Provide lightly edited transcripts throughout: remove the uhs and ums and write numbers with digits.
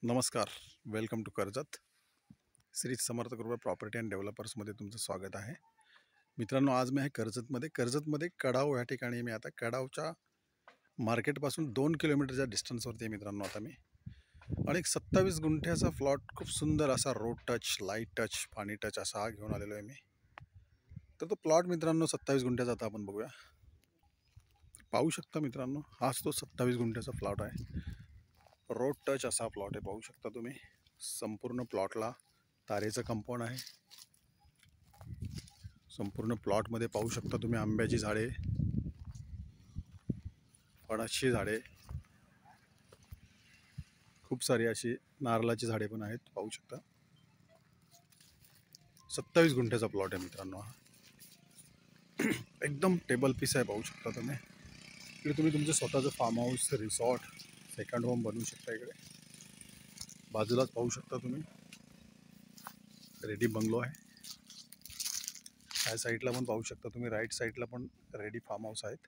नमस्कार. Welcome to Karjat. Shri Samarth Krupa property and डेव्हलपर्समध्ये तुमचं स्वागत आहे. मित्रांनो, आज मी आहे कर्जतमध्ये कडाव या ठिकाणी. मी आता कडावच्या मार्केटपासून 2 किलोमीटरच्या डिस्टन्सवरती आहे मित्रांनो. आता मी आणि एक 27 गुंठ्याचा प्लॉट, खूप सुंदर असा रोड टच, लाईट टच, पाणी टच असा हा घेऊन आलेलो आहे मी. तर तो प्लॉट मित्रांनो 27 गुंठ्याचा आता आपण बघूया. पाहू शकता मित्रांनो, हाच तो 27 गुंठ्याचा प्लॉट आहे. रोड टच असा प्लॉट आहे, पाहू शकता तुम्ही. संपूर्ण प्लॉटला तारेचं कंपाऊंड आहे. संपूर्ण प्लॉटमध्ये पाहू शकता तुम्ही आंब्याची झाडे, फणसाची झाडे, खूप सारी अशी नारळाची झाडे पण आहेत, पाहू शकता. 27 गुंठ्याचा प्लॉट आहे मित्रांनो हा. एकदम टेबल पीस आहे, पाहू शकता तुम्ही. इकडे तुम्ही तुमचं स्वतःचं farm house, resort, second home बनवू शकता. इकडे बाजूलाच पाहू शकता तुम्ही रेडी बंगलो आहे. ह्या साईडला पण पाहू शकता तुम्ही, राईट साईडला पण रेडी फार्म हाऊस आहेत.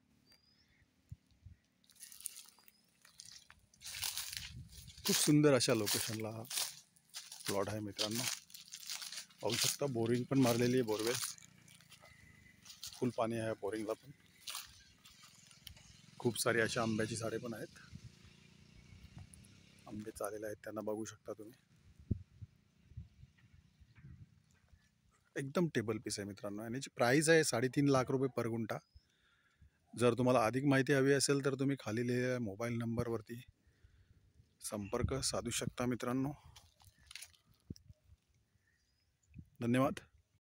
खूप सुंदर अशा लोकेशनला हा प्लॉट आहे मित्रांनो. पाहू शकता बोरिंग पण मारलेली आहे, बोरवेल. फुल पाणी आहे बोरिंगला पण. खूप सारी अशा आंब्याची झाडे पण आहेत. आंबे चालेले आहेत, त्यांना बघू शकता तुम्ही. एकदम टेबल पीस आहे मित्रांनो. आणि याची प्राईस आहे 3.5 लाख रुपये पर गुंठा. जर तुम्हाला अधिक माहिती हवी असेल तर तुम्ही खाली लिहिलेल्या मोबाईल नंबरवरती संपर्क साधू शकता मित्रांनो. धन्यवाद.